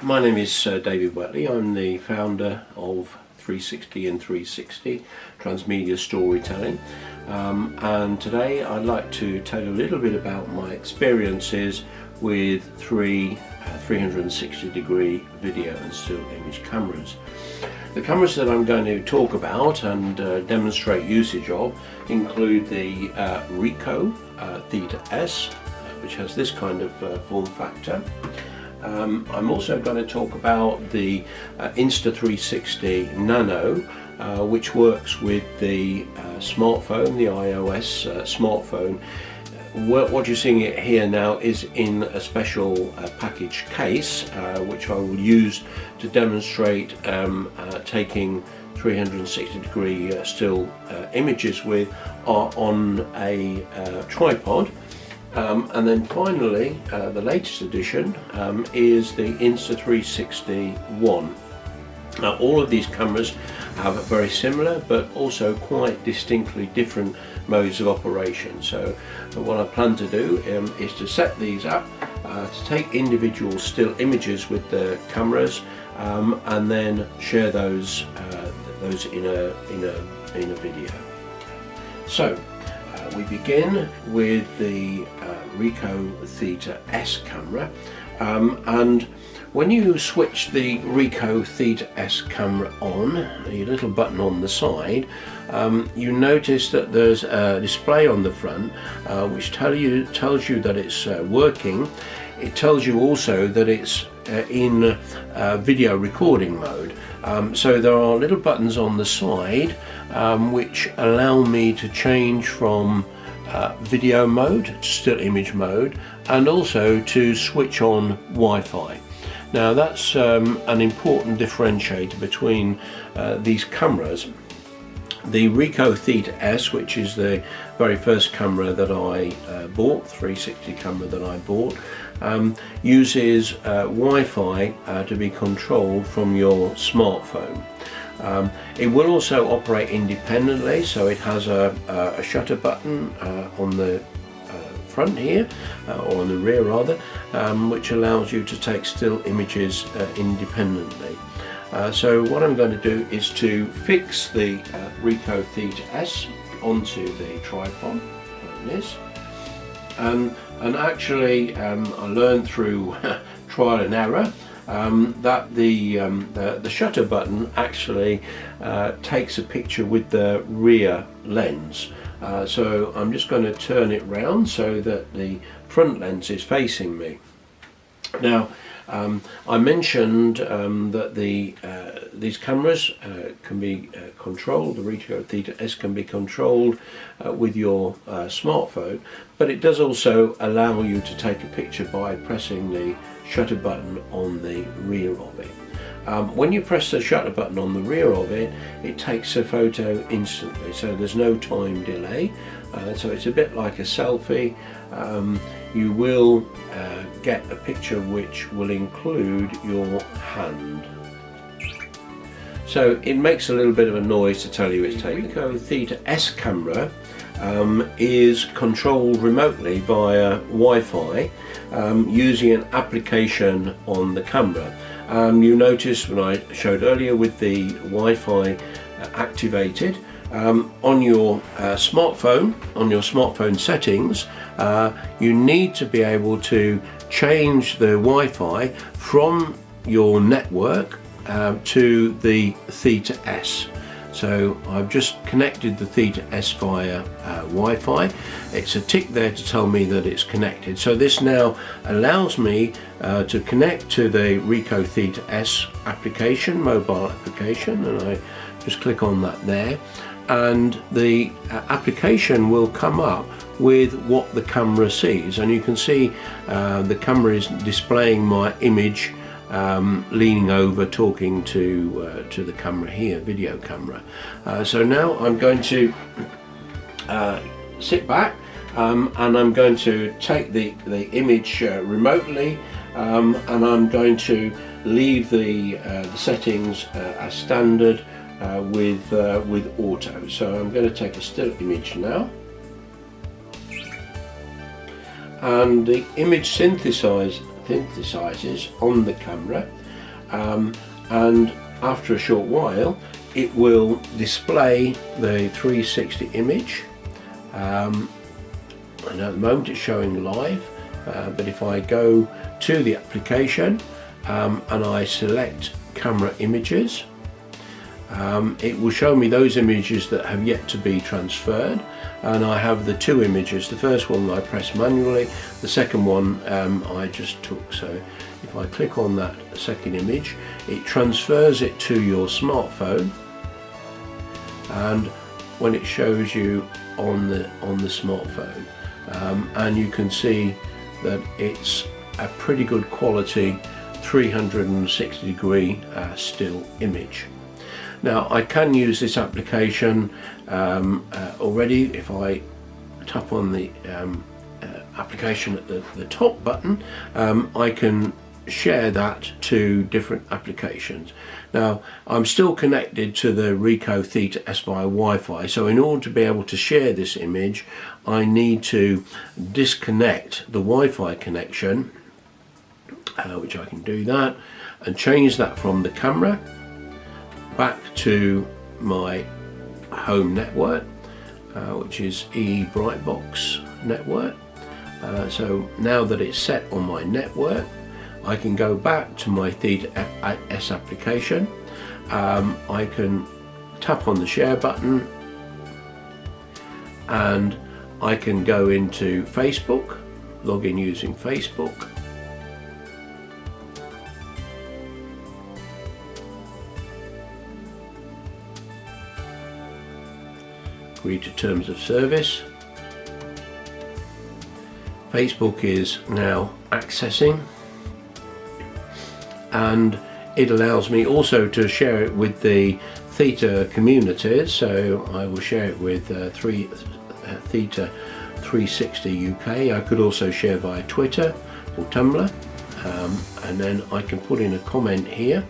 My name is David Wetley. I'm the founder of 360 and 360 Transmedia Storytelling, and today I'd like to tell you a little bit about my experiences with three 360 degree video and still image cameras. The cameras that I'm going to talk about and demonstrate usage of include the Ricoh Theta S, which has this kind of form factor. I'm also going to talk about the Insta360 Nano, which works with the smartphone, the iOS smartphone. What you're seeing it here now is in a special package case, which I will use to demonstrate taking 360 degree still images with on a tripod. And then finally, the latest edition is the Insta360 One. Now, all of these cameras have very similar but also quite distinctly different modes of operation. So what I plan to do is to set these up, to take individual still images with the cameras, and then share those in a video. So we begin with the Ricoh Theta S camera, and when you switch the Ricoh Theta S camera on, the little button on the side, you notice that there's a display on the front which tells you that it's working. It tells you also that it's in video recording mode. So there are little buttons on the side which allow me to change from video mode to still image mode, and also to switch on Wi-Fi. Now that's an important differentiator between these cameras. The Ricoh Theta S, which is the very first camera that I bought, 360 camera that I bought, uses Wi-Fi to be controlled from your smartphone. It will also operate independently, so it has a shutter button on the front here, or on the rear rather, which allows you to take still images independently. So what I'm going to do is to fix the Ricoh Theta S onto the tripod like this, and actually I learned through trial and error that the shutter button actually takes a picture with the rear lens. So I'm just going to turn it round so that the front lens is facing me. Now I mentioned that these cameras can be controlled, the Ricoh Theta S can be controlled with your smartphone, but it does also allow you to take a picture by pressing the shutter button on the rear of it. When you press the shutter button on the rear of it, it takes a photo instantly, so there's no time delay. So it's a bit like a selfie. You will get a picture which will include your hand. So it makes a little bit of a noise to tell you it's taken. The Ricoh Theta S camera is controlled remotely via Wi-Fi using an application on the camera. You notice when I showed earlier with the Wi-Fi activated, on your smartphone settings, you need to be able to change the Wi-Fi from your network to the Theta S. So I've just connected the Theta S via Wi-Fi. It's a tick there to tell me that it's connected. So this now allows me to connect to the Ricoh Theta S application, mobile application, and I just click on that there, and the application will come up with what the camera sees, and you can see the camera is displaying my image leaning over talking to the camera here, video camera. So now I'm going to sit back and I'm going to take the image remotely, and I'm going to leave the settings as standard with auto. So I'm going to take a still image now, and the image synthesizes on the camera, and after a short while it will display the 360 image, and at the moment it's showing live, but if I go to the application and I select camera images, it will show me those images that have yet to be transferred, and I have the two images. The first one I press manually, the second one I just took. So if I click on that second image, it transfers it to your smartphone, and when it shows you on the smartphone, and you can see that it's a pretty good quality 360 degree still image. Now I can use this application already. If I tap on the application at the top button, I can share that to different applications. Now I'm still connected to the Ricoh Theta S via Wi-Fi, so in order to be able to share this image I need to disconnect the Wi-Fi connection, which I can do that, and change that from the camera back to my home network, which is EE Brightbox network. So now that it's set on my network, I can go back to my Theta S application. I can tap on the share button and I can go into Facebook, log in using Facebook. Agree to terms of service. Facebook is now accessing, and it allows me also to share it with the Theta communities. So I will share it with Theta 360 UK. I could also share via Twitter or Tumblr, and then I can put in a comment here.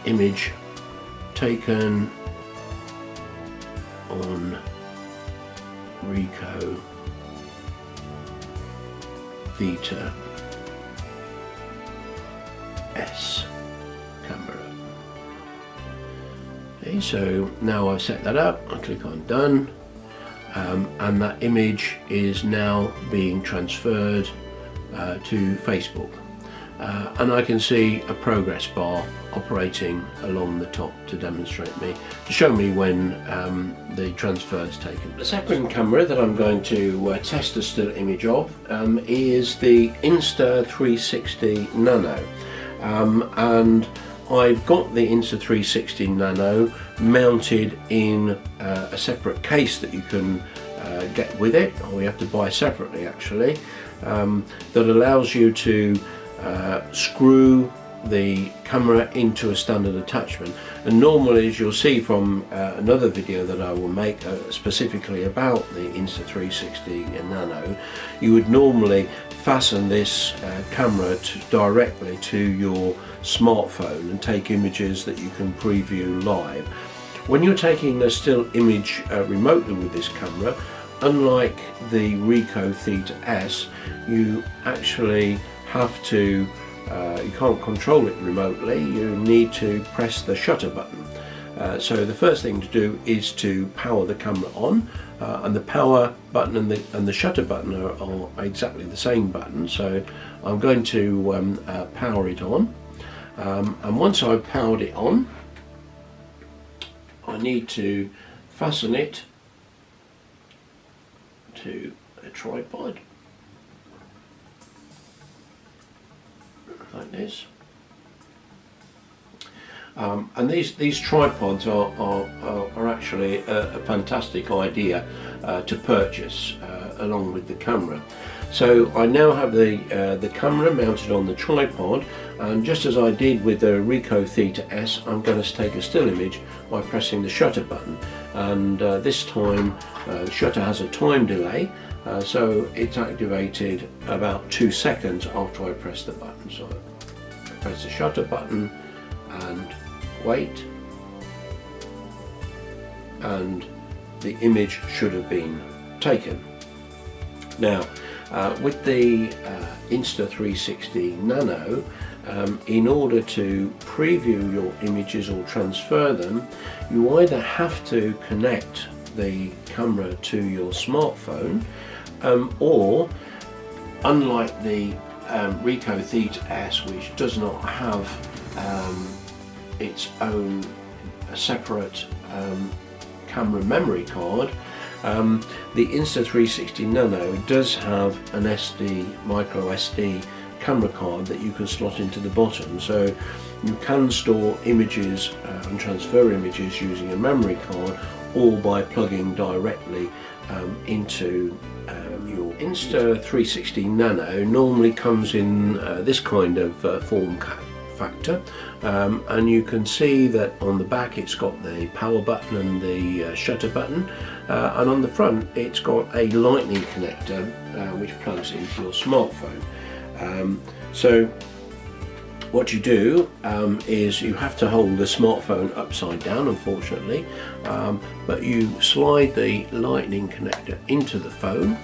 Image taken on Ricoh Theta S camera. Okay, so now I've set that up, I click on done, and that image is now being transferred to Facebook. And I can see a progress bar operating along the top to demonstrate me, to show me when the transfer is taken. The second camera that I'm going to test a still image of is the Insta360 Nano, and I've got the Insta360 Nano mounted in a separate case that you can get with it, or you have to buy separately actually, that allows you to screw the camera into a standard attachment. And normally, as you'll see from another video that I will make specifically about the Insta360 Nano, you would normally fasten this camera directly to your smartphone and take images that you can preview live. When you're taking a still image remotely with this camera, unlike the Ricoh Theta S, you actually have to, you can't control it remotely, you need to press the shutter button. So the first thing to do is to power the camera on, and the power button and the shutter button are exactly the same button. So I'm going to power it on, and once I've powered it on, I need to fasten it to a tripod like this. And these tripods are actually a fantastic idea to purchase along with the camera. So I now have the camera mounted on the tripod, and just as I did with the Ricoh Theta S, I'm going to take a still image by pressing the shutter button, and this time the shutter has a time delay, so it's activated about 2 seconds after I press the button. So I press the shutter button and wait, and the image should have been taken. Now With the Insta360 Nano, in order to preview your images or transfer them, you either have to connect the camera to your smartphone, or unlike the Ricoh Theta S, which does not have its own separate camera memory card, the Insta360 Nano does have an micro SD camera card that you can slot into the bottom, so you can store images and transfer images using a memory card, or by plugging directly into your Insta360 Nano. Normally comes in this kind of form factor, and you can see that on the back it's got the power button and the shutter button, and on the front it's got a lightning connector which plugs into your smartphone. So what you do is you have to hold the smartphone upside down, unfortunately, but you slide the lightning connector into the phone.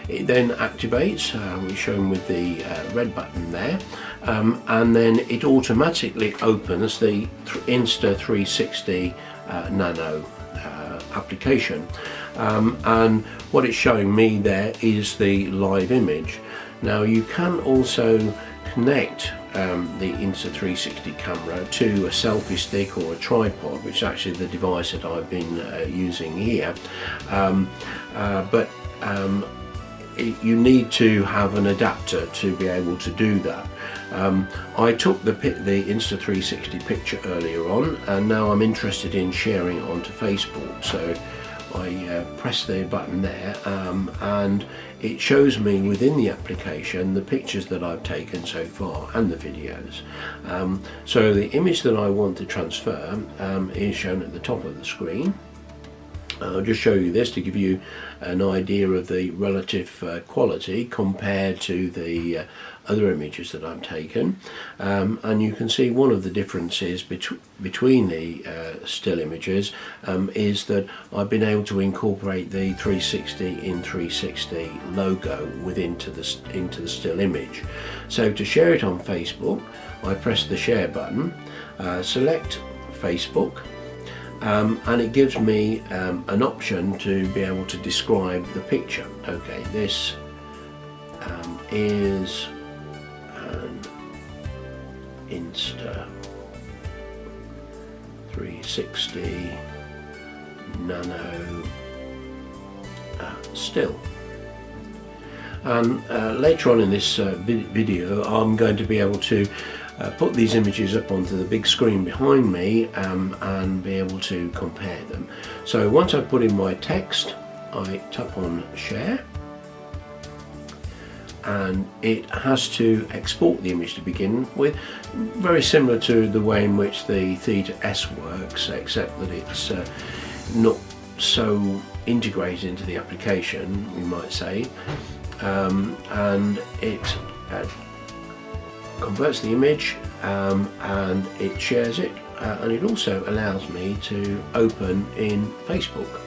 It then activates, which is shown with the red button there, and then it automatically opens the Insta360 Nano application, and what it's showing me there is the live image. Now you can also connect the Insta360 camera to a selfie stick or a tripod, which is actually the device that I've been using here, but you need to have an adapter to be able to do that. I took the Insta360 picture earlier on, and now I'm interested in sharing it onto Facebook, so I press the button there, and it shows me within the application the pictures that I've taken so far and the videos. So the image that I want to transfer is shown at the top of the screen. I'll just show you this to give you an idea of the relative quality compared to the other images that I've taken, and you can see one of the differences between the still images is that I've been able to incorporate the 360 in 360 logo into the still image. So to share it on Facebook, I press the share button, select Facebook, and it gives me an option to be able to describe the picture. Okay, this is an Insta360 Nano still. And later on in this video I'm going to be able to put these images up onto the big screen behind me and be able to compare them. So once I've put in my text, I tap on share, and it has to export the image to begin with, very similar to the way in which the Theta S works, except that it's not so integrated into the application, we might say, and it converts the image and it shares it, and it also allows me to open in Facebook.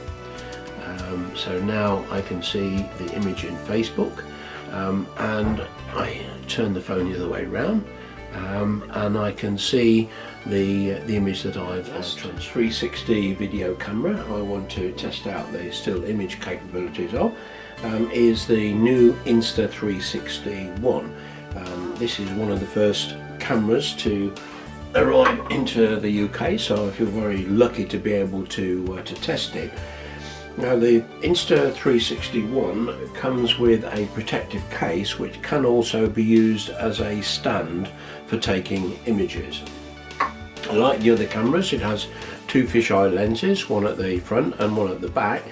So now I can see the image in Facebook, and I turn the phone the other way around, and I can see the image that I've transferred. 360 video camera I want to test out the still image capabilities of is the new Insta360 One. This is one of the first cameras to arrive into the UK, so I feel very lucky to be able to test it. Now the Insta360 One comes with a protective case which can also be used as a stand for taking images. Like the other cameras, it has two fisheye lenses, one at the front and one at the back.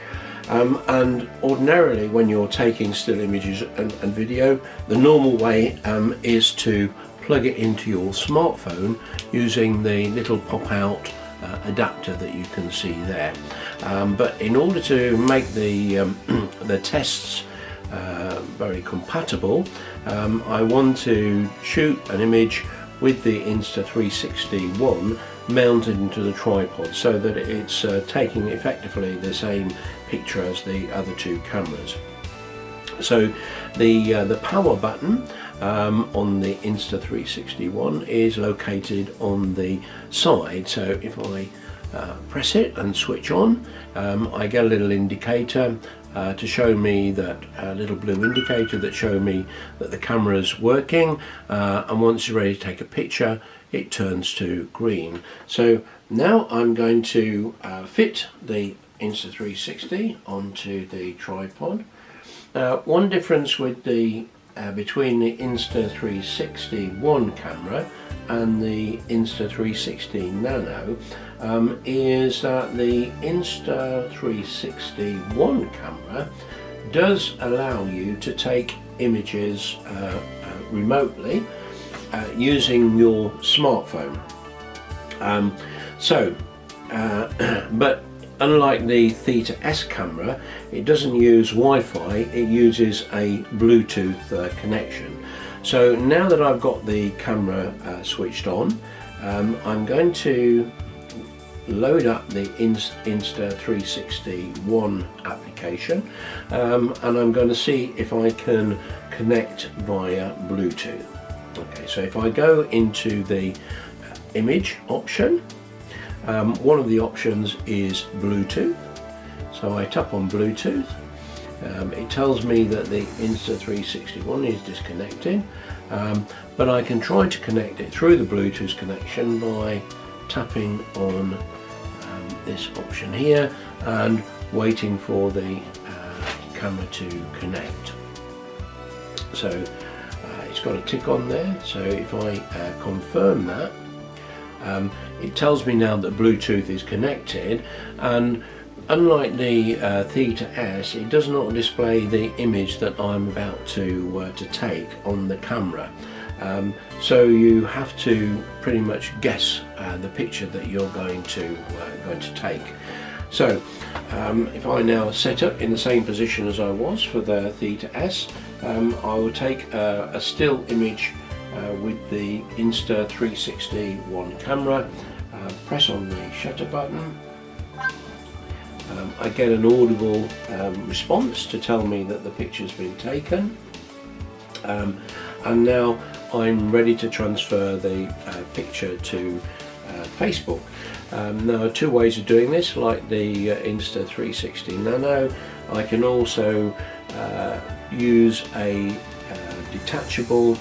And ordinarily when you're taking still images and video, the normal way is to plug it into your smartphone using the little pop-out adapter that you can see there. But in order to make the tests very compatible, I want to shoot an image with the Insta360 One mounted into the tripod so that it's taking effectively the same picture as the other two cameras. So the power button on the Insta360 one is located on the side. So if I press it and switch on, I get a little indicator to show me that, a little blue indicator that show me that the camera is working, and once you're ready to take a picture, it turns to green. So now I'm going to fit the Insta360 onto the tripod. One difference with the between the Insta360 One camera and the Insta360 Nano is that the Insta360 One camera does allow you to take images remotely using your smartphone. But unlike the Theta S camera, it doesn't use Wi-Fi, it uses a Bluetooth connection. So now that I've got the camera switched on, I'm going to load up the Insta360 One application, and I'm going to see if I can connect via Bluetooth. Okay, so if I go into the image option, one of the options is Bluetooth. So I tap on Bluetooth. It tells me that the Insta360 One is disconnected, but I can try to connect it through the Bluetooth connection by tapping on this option here and waiting for the camera to connect. So it's got a tick on there, so if I confirm that, it tells me now that Bluetooth is connected, and unlike the Theta S, it does not display the image that I'm about to take on the camera. So you have to pretty much guess the picture that you're going to take. So if I now set up in the same position as I was for the Theta S, I will take a still image with the Insta360 One camera, press on the shutter button. I get an audible response to tell me that the picture's been taken, and now I'm ready to transfer the picture to Facebook. There are two ways of doing this. Like the Insta360 Nano, I can also use a detachable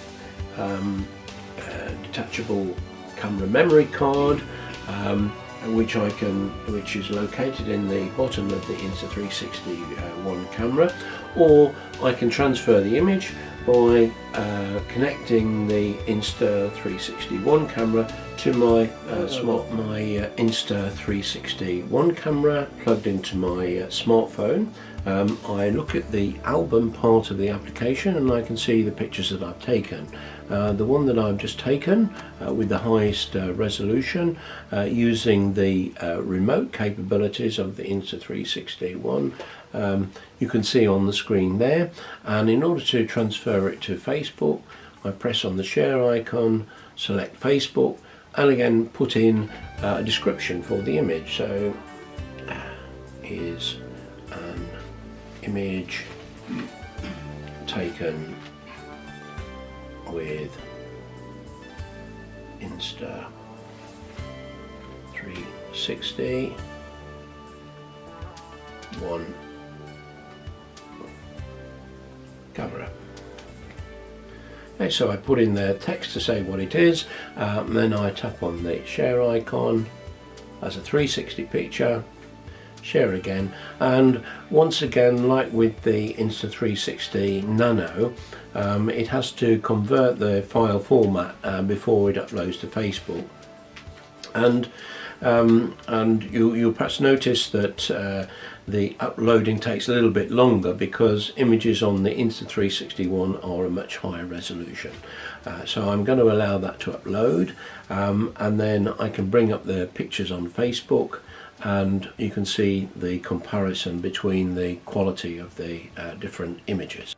camera memory card, which is located in the bottom of the Insta360 One camera, or I can transfer the image by connecting the Insta360 One camera to my Insta360 One camera plugged into my smartphone. I look at the album part of the application and I can see the pictures that I've taken. The one that I've just taken with the highest resolution, using the remote capabilities of the Insta360 One, you can see on the screen there. And in order to transfer it to Facebook, I press on the share icon, select Facebook, and again put in a description for the image. So here's an image taken with Insta360 One camera. Okay, so I put in the text to say what it is, and then I tap on the share icon as a 360 picture, share again, and once again, like with the Insta360 Nano, it has to convert the file format before it uploads to Facebook. And you'll perhaps notice that the uploading takes a little bit longer because images on the Insta360 One are a much higher resolution. So I'm going to allow that to upload, and then I can bring up the pictures on Facebook, and you can see the comparison between the quality of the different images.